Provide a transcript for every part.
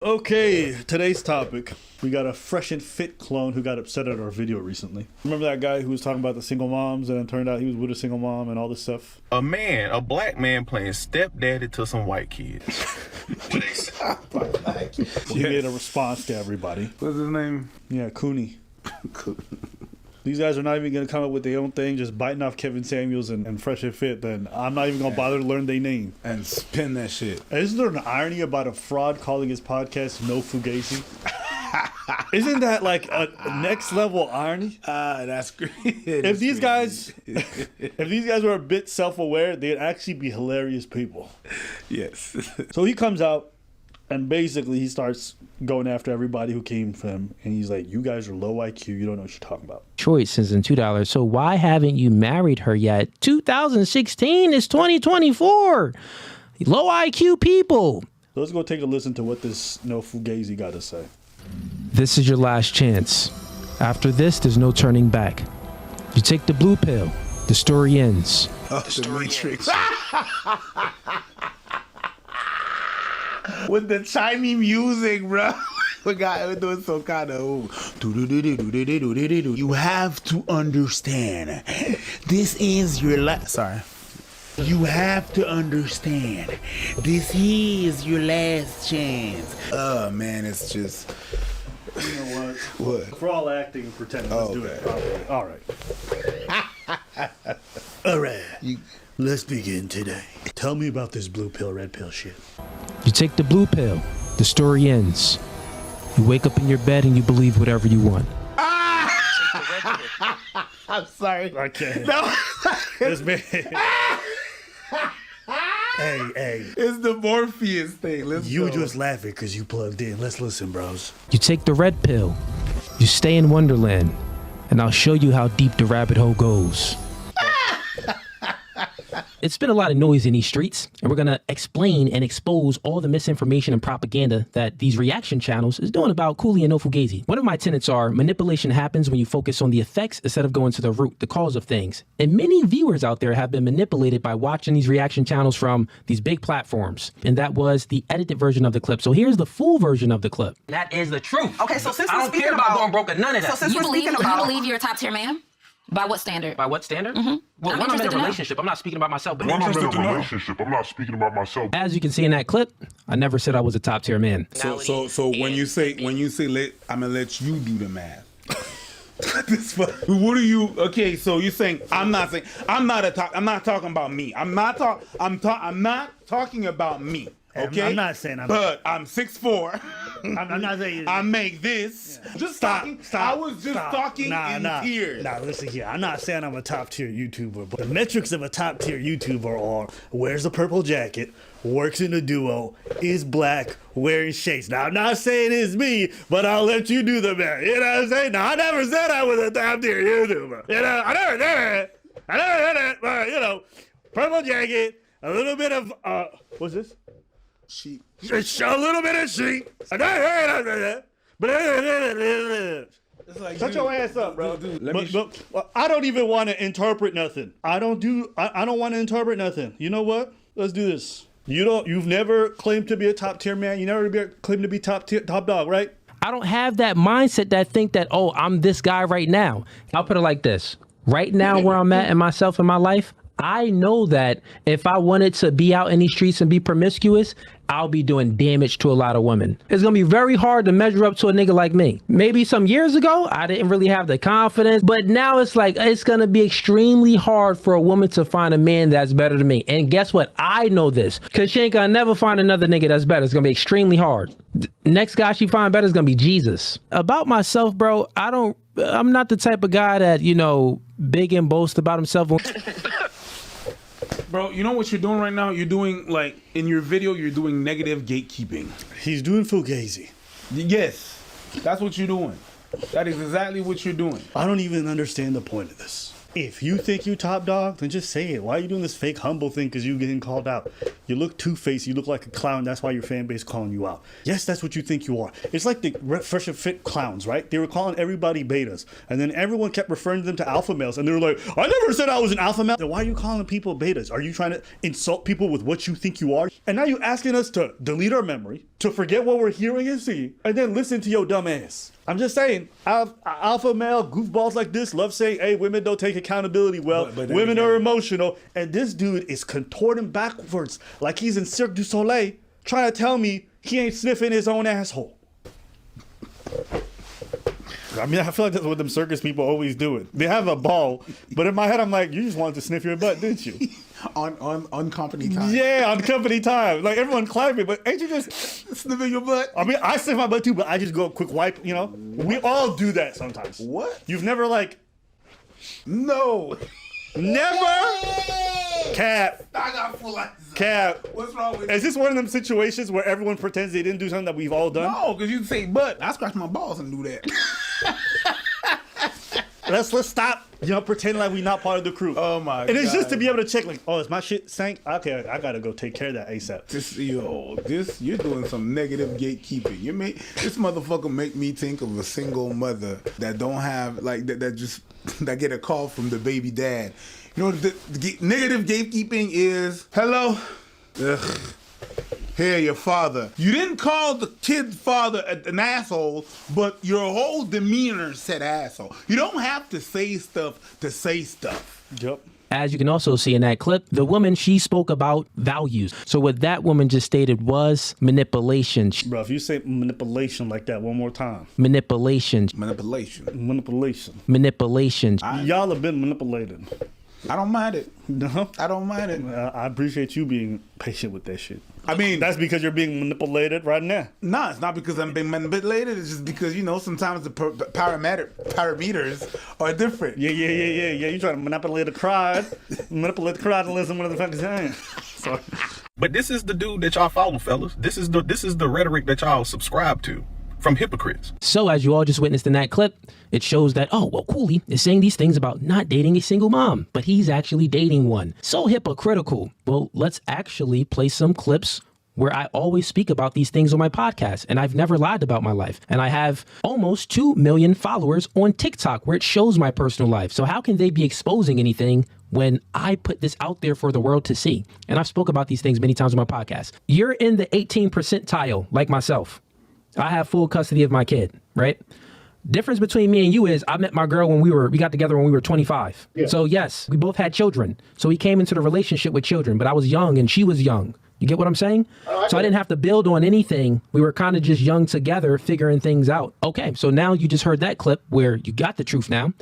Okay, today's topic. We got a fresh and fit clone who got upset at our video recently. Remember that guy who was talking about the single moms and it turned out he was with a single mom and all this stuff? A black man playing stepdaddy to some white kids. He made a response to everybody. What's his name? Yeah, Cooney. These guys are not even going to come up with their own thing, just biting off Kevin Samuels and Fresh and Fit, then I'm not even going to bother to learn their name. And spin that shit. Isn't there an irony about a fraud calling his podcast No Fugazee? Isn't that like a next level irony? That's great. If these guys were a bit self-aware, they'd actually be hilarious people. Yes. So he comes out and basically he starts going after everybody who came from him, and he's like, you guys are low IQ, you don't know what you're talking about. Choices and $2. So why haven't you married her yet? 2016 is 2024. Low IQ people. So let's go take a listen to what this No Fugazi got to say. This is your last chance. After this, there's no turning back. You take the blue pill. The story ends. Oh, the Matrix. With the chimey music, bro. The guy was doing some kind of you have to understand. This is your last. Sorry. You have to understand. This is your last chance. Oh man, it's just. You know what? What? We're all acting and pretending. Let's do it properly. All right. All right. Let's begin today. Tell me about this blue pill, red pill shit. You take the blue pill. The story ends. You wake up in your bed and you believe whatever you want. I'm sorry. Okay. No. This man. Hey. It's the Morpheus thing. You just laughing because you plugged in. Let's listen, bros. You take the red pill. You stay in Wonderland. And I'll show you how deep the rabbit hole goes. It's been a lot of noise in these streets, and we're going to explain and expose all the misinformation and propaganda that these reaction channels is doing about Cooley and No Fugazi. One of my tenets are manipulation happens when you focus on the effects instead of going to the root, the cause of things. And many viewers out there have been manipulated by watching these reaction channels from these big platforms. And that was the edited version of the clip. So here's the full version of the clip. That is the truth. Okay, so since I we're don't care speaking about about going broke or none of that. So since you we're speaking believe, about you believe you're a top tier man? By what standard? By what standard? Mm-hmm. Well, I'm when I'm in interested a to know. relationship, I'm not speaking about myself. But When I'm in a relationship, I'm not speaking about myself. as you can see in that clip, I never said I was a top tier man. So when you say I'm gonna let you do the math. What are you? Okay, so you're saying I'm not talking about me. I'm not talking about me. Okay, I'm not saying but I'm 6'4". I'm not saying I make this. Yeah. Just stop. I was just talking in tears. Nah, listen here. I'm not saying I'm a top tier YouTuber, but the metrics of a top tier YouTuber are wears a purple jacket, works in a duo, is black, wearing shades. Now I'm not saying it's me, but I'll let you do the math. You know what I'm saying? Now I never said I was a top tier YouTuber. You know, I never did it. But you know, purple jacket, a little bit of what's this? Sheep. It's a little bit of sheep. But shut your ass up, bro. But I don't even want to interpret nothing. I don't want to interpret nothing. You know what? Let's do this. You've never claimed to be a top tier man. You never claimed to be top dog, right? I don't have that mindset that think that, oh, I'm this guy right now. I'll put it like this. Right now where I'm at in myself in my life, I know that if I wanted to be out in these streets and be promiscuous, I'll be doing damage to a lot of women. It's gonna be very hard to measure up to a nigga like me. Maybe some years ago, I didn't really have the confidence, but now it's like, it's gonna be extremely hard for a woman to find a man that's better than me. And guess what? I know this, cause she ain't gonna never find another nigga that's better. It's gonna be extremely hard. Next guy she find better is gonna be Jesus. About myself, bro, I'm not the type of guy that, you know, big and boast about himself. Bro, you know what you're doing right now? You're doing, like, in your video, you're doing negative gatekeeping. He's doing Fugazi. Yes, that's what you're doing. That is exactly what you're doing. I don't even understand the point of this. If you think you top dog, then just say it. Why are you doing this fake humble thing because you getting called out? You look two-faced. You look like a clown. That's why your fan base calling you out. Yes, that's what you think you are. It's like the Fresh and Fit clowns, right? They were calling everybody betas. And then everyone kept referring them to alpha males. And they were like, I never said I was an alpha male. Then why are you calling people betas? Are you trying to insult people with what you think you are? And now you're asking us to delete our memory, to forget what we're hearing and seeing, and then listen to your dumb ass. I'm just saying, alpha male goofballs like this love saying, hey, women don't take accountability well. But women are emotional. And this dude is contorting backwards like he's in Cirque du Soleil trying to tell me he ain't sniffing his own asshole. I mean, I feel like that's what them circus people always do. They have a ball, but in my head, I'm like, you just wanted to sniff your butt, didn't you? on company time. Yeah, on company time. Like, everyone clapping, but ain't you just Sniffing your butt? I mean, I sniff my butt too, but I just go quick wipe, you know? We all do that sometimes. What? You've never, like... No. Never? Cap. I got full eyes. Cap. What's wrong with Is this one of them situations where everyone pretends they didn't do something that we've all done? No, because you say butt. I scratch my balls and do that. Let's stop, pretending like we're not part of the crew. Oh my god. And it's just to be able to check, like, oh, is my shit sank? Okay, I gotta go take care of that ASAP. You're doing some negative gatekeeping. This motherfucker make me think of a single mother that don't have like that get a call from the baby dad. You know what the negative gatekeeping is? Hello? Ugh. Here, your father. You didn't call the kid's father an asshole, but your whole demeanor said asshole. You don't have to say stuff to say stuff. Yep. As you can also see in that clip, the woman, she spoke about values. So what that woman just stated was manipulation. Bro, if you say manipulation like that one more time. Manipulation. Manipulation. Manipulation. Y'all have been manipulated. I don't mind it. No? I don't mind it. I appreciate you being patient with that shit. I mean, that's because you're being manipulated right now. No, it's not because I'm being manipulated. It's just because, sometimes the parameters are different. Yeah. You trying to manipulate the crowd. Manipulate the crowd and listen to what the fuck is saying. Sorry. But this is the dude that y'all follow, fellas. This is the rhetoric that y'all subscribe to from hypocrites. So as you all just witnessed in that clip, it shows that, oh, well, Cooley is saying these things about not dating a single mom, but he's actually dating one. So hypocritical. Well, let's actually play some clips where I always speak about these things on my podcast, and I've never lied about my life. And I have almost 2 million followers on TikTok where it shows my personal life. So how can they be exposing anything when I put this out there for the world to see? And I've spoke about these things many times on my podcast. You're in the 18 percentile, like myself. I have full custody of my kid, right? Difference between me and you is I met my girl when we got together when we were 25. Yeah. So yes, we both had children. So we came into the relationship with children, but I was young and she was young. You get what I'm saying? So I didn't have to build on anything. We were kind of just young together, figuring things out. Okay, so now you just heard that clip where you got the truth now.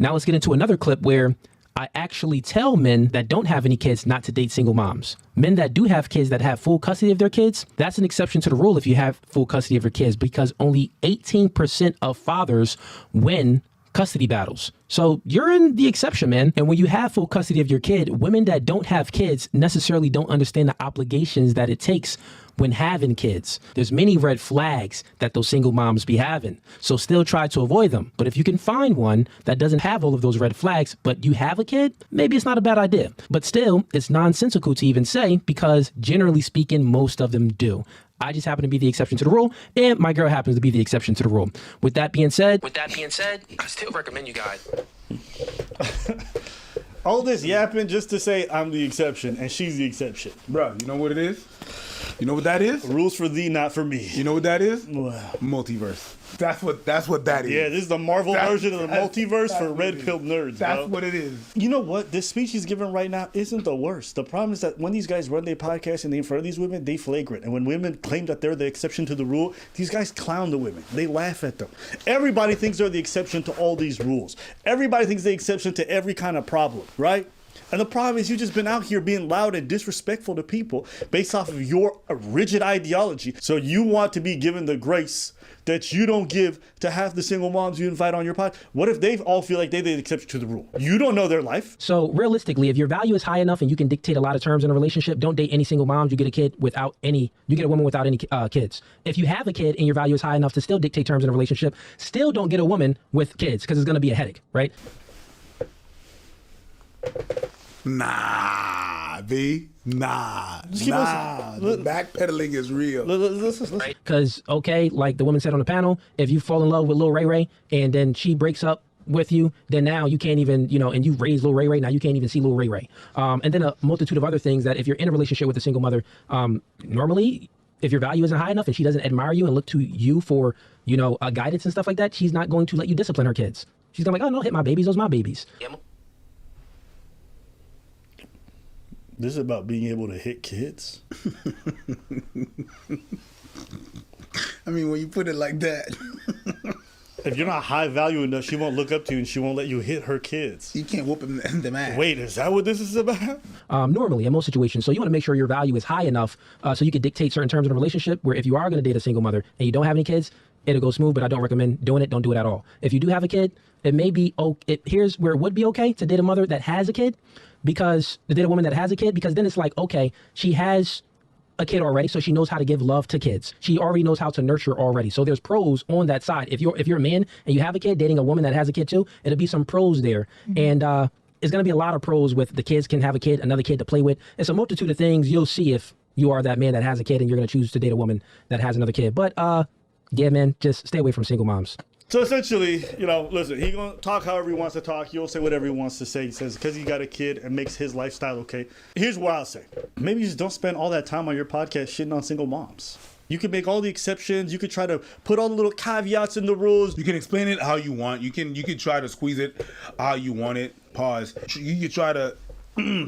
Now let's get into another clip where I actually tell men that don't have any kids not to date single moms. Men that do have kids that have full custody of their kids, that's an exception to the rule if you have full custody of your kids, because only 18% of fathers win custody battles. So you're in the exception, man. And when you have full custody of your kid, women that don't have kids necessarily don't understand the obligations that it takes when having kids. There's many red flags that those single moms be having. So still try to avoid them. But if you can find one that doesn't have all of those red flags, but you have a kid, maybe it's not a bad idea. But still, it's nonsensical to even say, because generally speaking, most of them do. I just happen to be the exception to the rule, and my girl happens to be the exception to the rule. With that being said, I still recommend you guys. All this yapping just to say I'm the exception and she's the exception. Bro, you know what it is? You know what that is? Rules for thee, not for me. You know what that is? Wow. Multiverse. That's what that is. Yeah, this is the Marvel version of the multiverse for red-pilled nerds. That's what it is. You know what? This speech he's giving right now isn't the worst. The problem is that when these guys run their podcast and they in front of these women, they flagrant. And when women claim that they're the exception to the rule, these guys clown the women. They laugh at them. Everybody thinks they're the exception to all these rules. Everybody thinks they're the exception to every kind of problem, right? And the problem is you've just been out here being loud and disrespectful to people based off of your rigid ideology. So you want to be given the grace that you don't give to half the single moms you invite on your pod. What if they all feel like they're the exception to the rule? You don't know their life. So realistically, if your value is high enough and you can dictate a lot of terms in a relationship, don't date any single moms. You get a woman without any kids. If you have a kid and your value is high enough to still dictate terms in a relationship, still don't get a woman with kids because it's going to be a headache, right? Nah, B. Nah, Just keep the backpedaling is real. Listen. Because, okay, like the woman said on the panel, if you fall in love with Lil Ray Ray and then she breaks up with you, then now you can't even, and you raise Lil Ray Ray, now you can't even see Lil Ray Ray. And then a multitude of other things that if you're in a relationship with a single mother, normally, if your value isn't high enough and she doesn't admire you and look to you for, guidance and stuff like that, she's not going to let you discipline her kids. She's gonna be like, oh, no, hit my babies, those my babies. This is about being able to hit kids. I mean, when you put it like that, If you're not high value enough, she won't look up to you and she won't let you hit her kids. you can't whoop them ass. Wait, is that what this is about? Normally, in most situations. So you want to make sure your value is high enough so you can dictate certain terms in a relationship where if you are going to date a single mother and you don't have any kids, it'll go smooth, but I don't recommend doing it. Don't do it at all. If you do have a kid, it may be okay. Here's where it would be okay to date a mother that has a kid, because to date a woman that has a kid, because then it's like, okay, she has a kid already, so she knows how to give love to kids. She already knows how to nurture already. So there's pros on that side. If you're a man and you have a kid, dating a woman that has a kid too, it'll be some pros there. And it's going to be a lot of pros with the kids can have a kid, another kid to play with. It's a multitude of things you'll see if you are that man that has a kid and you're going to choose to date a woman that has another kid. But yeah, man, just stay away from single moms. So essentially, listen, he gonna talk however he wants to talk. He'll say whatever he wants to say. He says because he got a kid and makes his lifestyle okay. Here's what I'll say. Maybe just don't spend all that time on your podcast shitting on single moms. You can make all the exceptions. You could try to put all the little caveats in the rules. You can explain it how you want. You can try to squeeze it how you want it. Pause. You can try to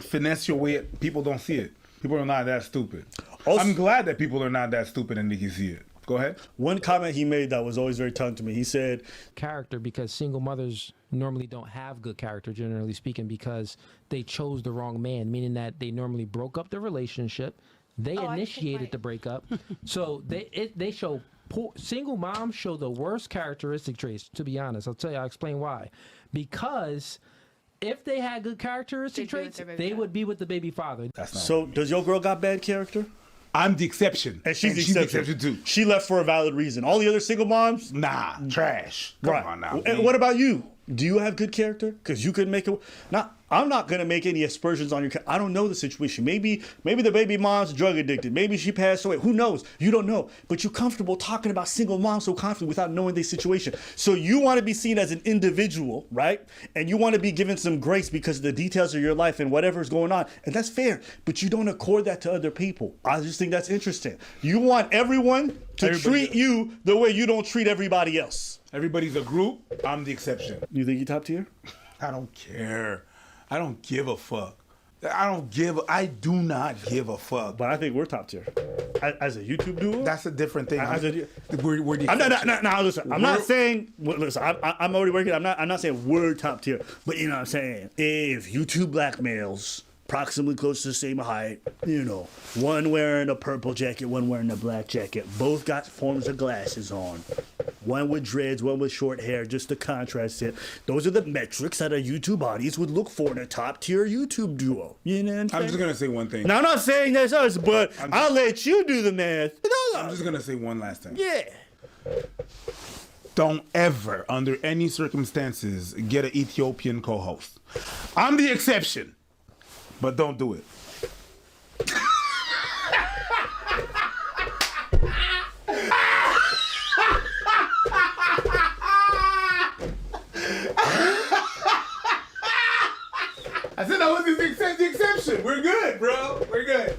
finesse your way. People don't see it. People are not that stupid. Also, I'm glad that people are not that stupid and they can see it. Go ahead. One comment he made that was always very telling to me. He said, Character, because single mothers normally don't have good character, generally speaking, because they chose the wrong man, meaning that they normally broke up the relationship. They initiated the breakup. So they show single moms show the worst characteristic traits, to be honest. I'll explain why. Because if they had good characteristic traits, they would be with the baby father. so does your girl got bad character? I'm the exception. And she's the exception too. She left for a valid reason. All the other single moms? Nah, trash. Come on now. And what about you? Do you have good character? Because you could make it. Now, I'm not gonna make any aspersions on your. I don't know the situation. Maybe the baby mom's drug addicted. Maybe she passed away. Who knows? You don't know. But you're comfortable talking about single moms so confidently without knowing their situation. So you want to be seen as an individual, right? And you want to be given some grace because of the details of your life and whatever's going on, and that's fair. But you don't accord that to other people. I just think that's interesting. You want everyone to treat you the way you don't treat everybody else. Everybody's a group. I'm the exception. You think you top tier? I don't care. I don't give a fuck. I do not give a fuck. But I think we're top tier. As a YouTube duo? That's a different thing. We're the listen, I'm not saying, listen, I'm already working, I'm not saying we're top tier. But you know what I'm saying? If you two black males, approximately close to the same height, one wearing a purple jacket, one wearing a black jacket, both got forms of glasses on. One with dreads, one with short hair, just to contrast it. Those are the metrics that a YouTube audience would look for in a top-tier YouTube duo. You know what I'm saying? I'm just going to say one thing. Now, I'm not saying that's us, but I'll let you do the math. I'm just going to say one last thing. Yeah. Don't ever, under any circumstances, get an Ethiopian co-host. I'm the exception, but don't do it. I said that was the exception. We're good, bro. We're good.